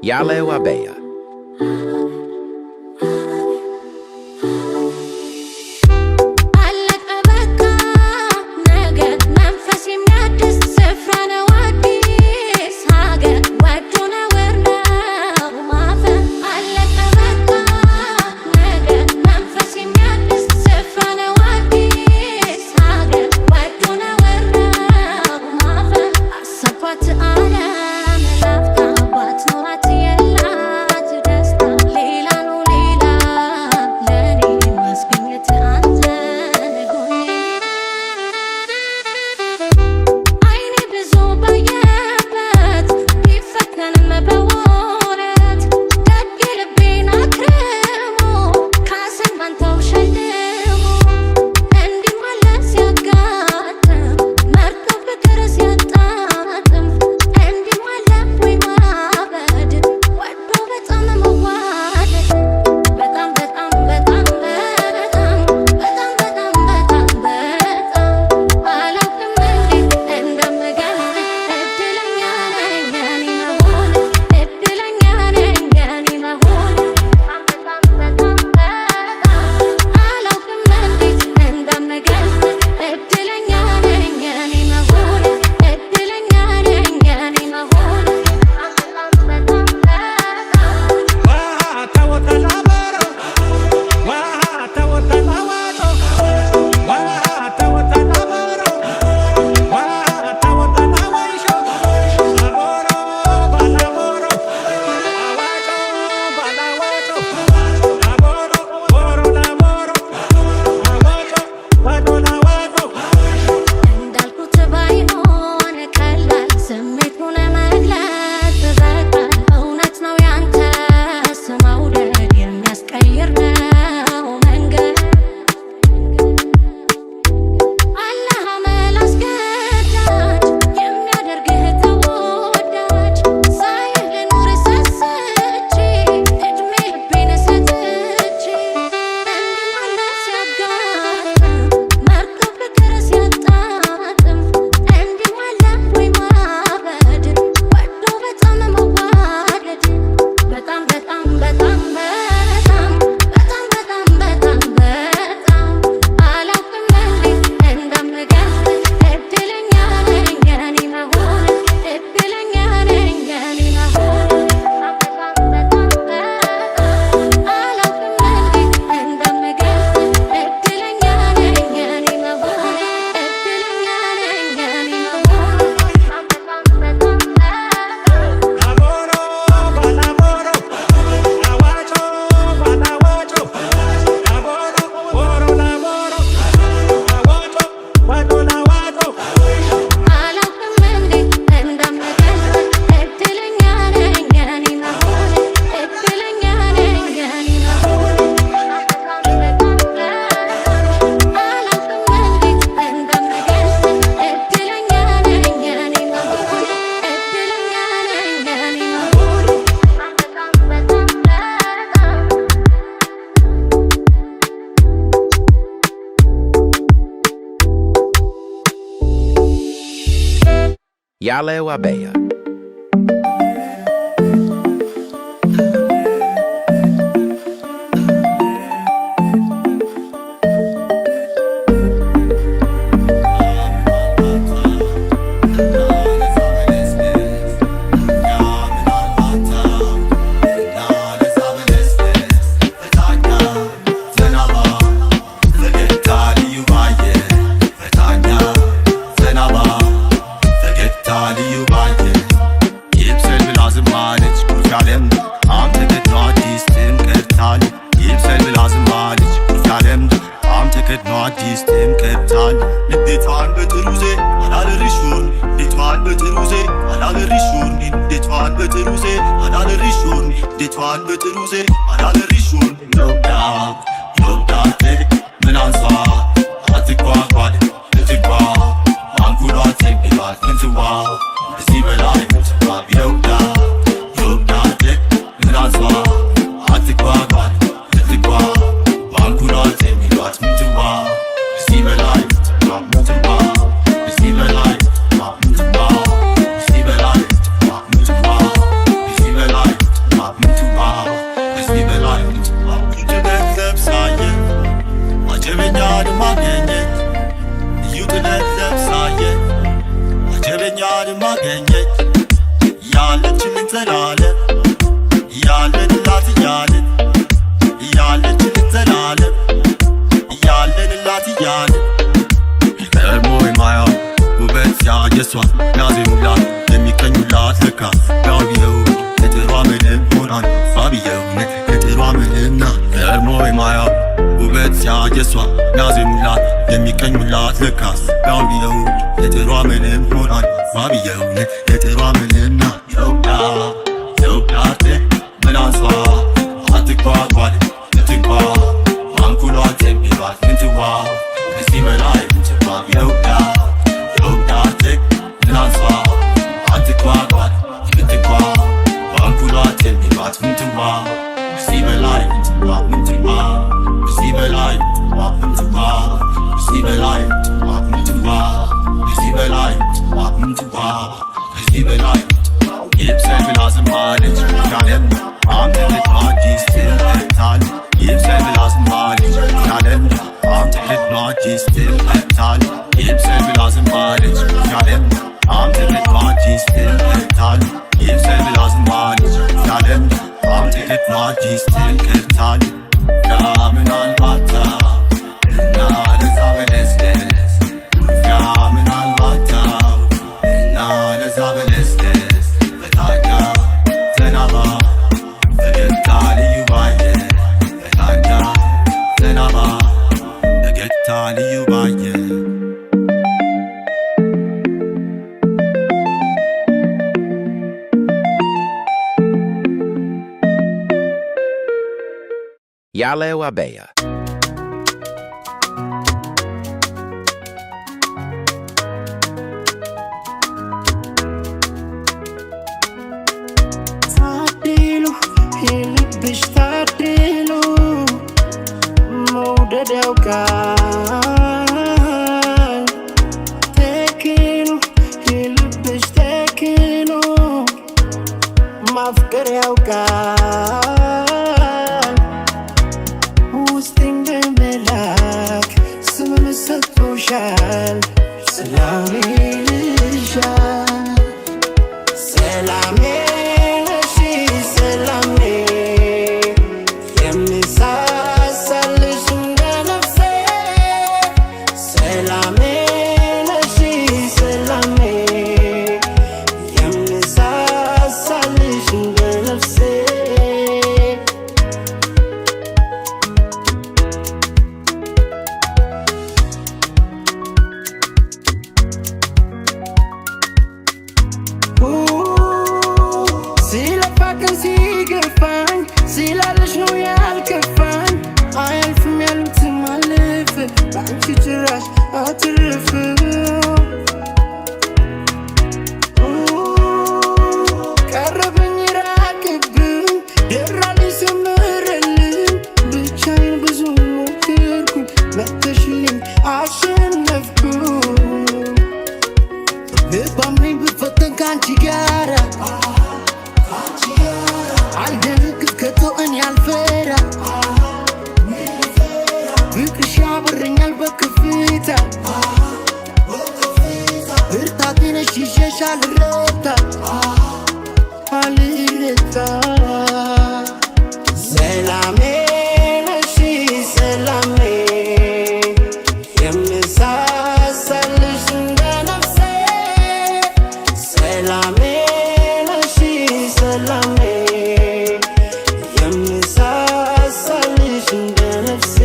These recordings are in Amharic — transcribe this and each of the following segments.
Yale Wabeya. Yale Wabeya. ወይ ማያ ውበት ሲያየሷ ናዝሙላት የሚቀኙላት ለካስ ባቢየው የጥሯ ምንም ሆኗል ባቢየው የጥሯ ምንና የውዳት መላሷ አትጓጓል ትጓ ማንኩሏት የሚሏት ምንትዋ ከዚህ በላይ ምንትዋ የውዳት መላሷ አትጓጓል ምንትዋ ማንኩሏት የሚሏት ምንትዋ ከዚህ በላይ ምንትዋ ምንትዋ ከዚህ በላይ ምንትዋ ከዚህ በላይ ምንትዋ ከዚህ በላይ ምንትዋ ከዚህ በላይ ይብሰል ብላ ዝማለች ያለም አምልት ማጂስ ትልታል ይብሰል ብላ ዝማለች ያለም አምልት ማጂስ ትልታል ይብሰል ብላ ዝማለች ያለም አምልት ማጂስ ትልታል ይብሰል ብላ ዝማለች ያለም አምልት ማጂስ ትልታል ያምናል ባታ እና ለዛ በለስደስ ያምናል ባታ እና ለዛ በለስደስ በታኛ ዘናባ ፈገግታ ልዩ ባየ በታኛ ዘናባ ፈገግታ ልዩ ባየ Yaleo Abeya. Tadilu, hilbish tadilu, mouded yaukan. Tekilu, hilbish tekilu, mafkar yaukan. ሰጥቶሻል ሰላሜ ልሻል ሰላሜ ነሽ ሰላሜ የምሳሳልሽ እንደ ነፍሴ ሰላሜ ነሽ ሰላሜ የምሳሳልሽ እንደ ነፍሴ ሲላለሽ ነው ያልከፋኝ አያልፍም ያሉትም አለፈ በአንቺ ጭራሽ አትርፍ ቀረበኝ ራቅብኝ ደራልኝ ሰመረልኝ ብቻዬን ብዙ ሞክርኩኝ መተሽልኝ አሸነፍኩኝ ልባም ነኝ ብፈተን ከአንቺ ጋራ አልደነግጥ ከቶ እኔ አልፈራ ፍቅርሽ ያበረኛል በከፍታ ብርታቴ ነሽ ይዤሽ አልረታ አልረታ ሰላሜ ነሽ ሰላሜ የምሳሳልሽ እንደ ነፍሴ ሰላሜ ነሽ ሰላሜ የምሳሳልሽ እንደ ነፍሴ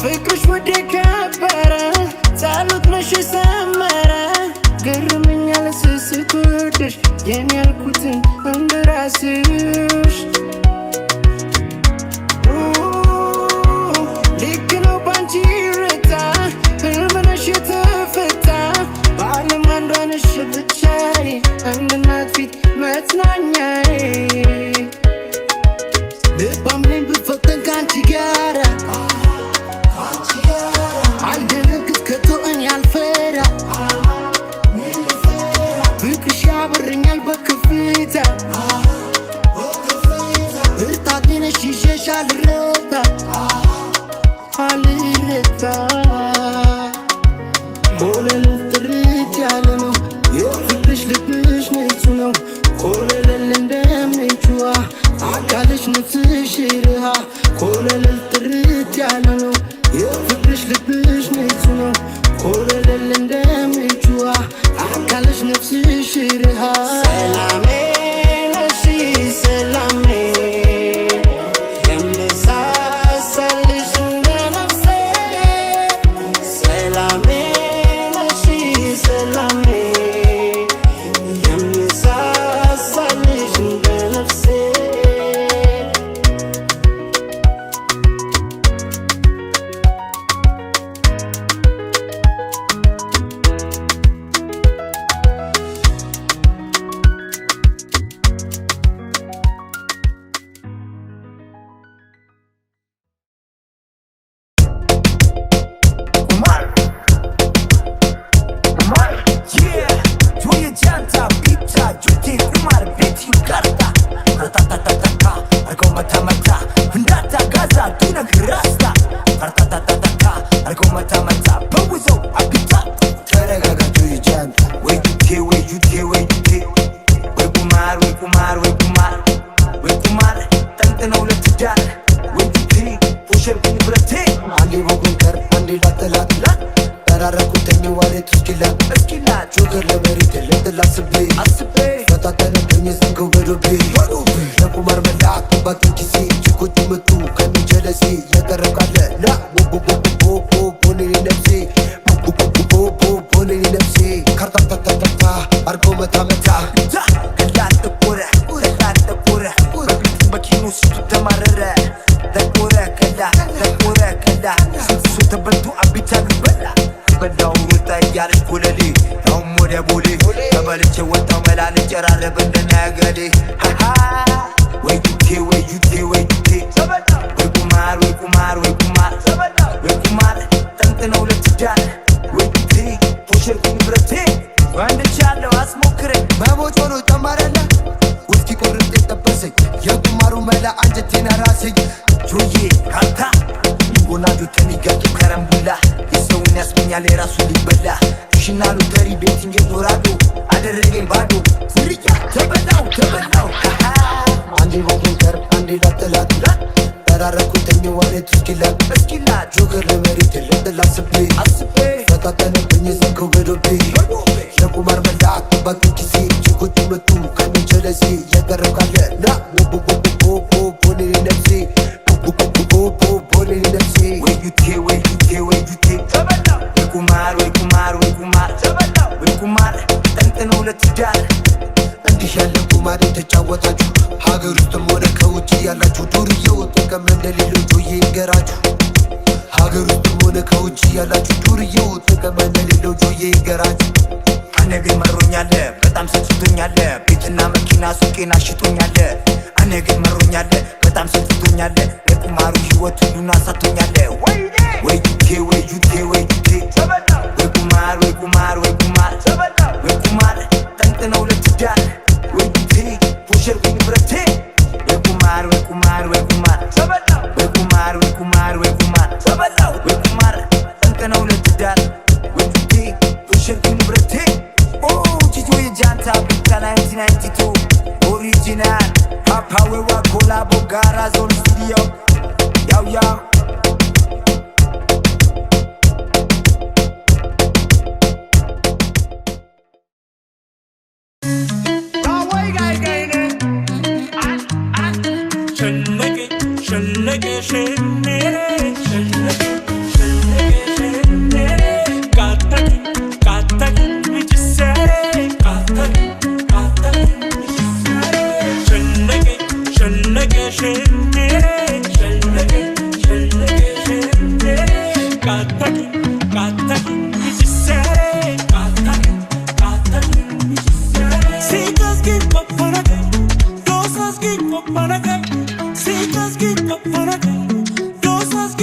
ፍቅርሽ ወደ ከበረ ጸሎት ነሽ ሰመረ ገርመኛል ስትወደሽ የኔ ያልኩትን እንደ ራስሽ ልክ ነው ባንቺ ረታ ህልም ነሽ የተፈታ በዓለም አንዷ ነሽ ብቻዬ እንደ እናት ፊት መጽናኛዬ ልባም ነኝ ብፈተን ከአንቺ ጋራ አልደነግጥ ከቶ እኔ አልፈራ ፍቅርሽ ያበረኛል በከፍታ ብርታቴ ነሽ ይዤሽ አልረታ አልረታ ወለል ጥርት ያለ ነው ኮበለል እንደምንችዋ አካልሽ ነፍስሽ ርሃ ሰላሜ ነሽ ሰላሜ የምሳሳልሽ እንደ ነፍሴ ሰላሜ ነሽ ሰላሜ የምሳሳልሽ እንደ ነፍሴ Dos as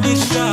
This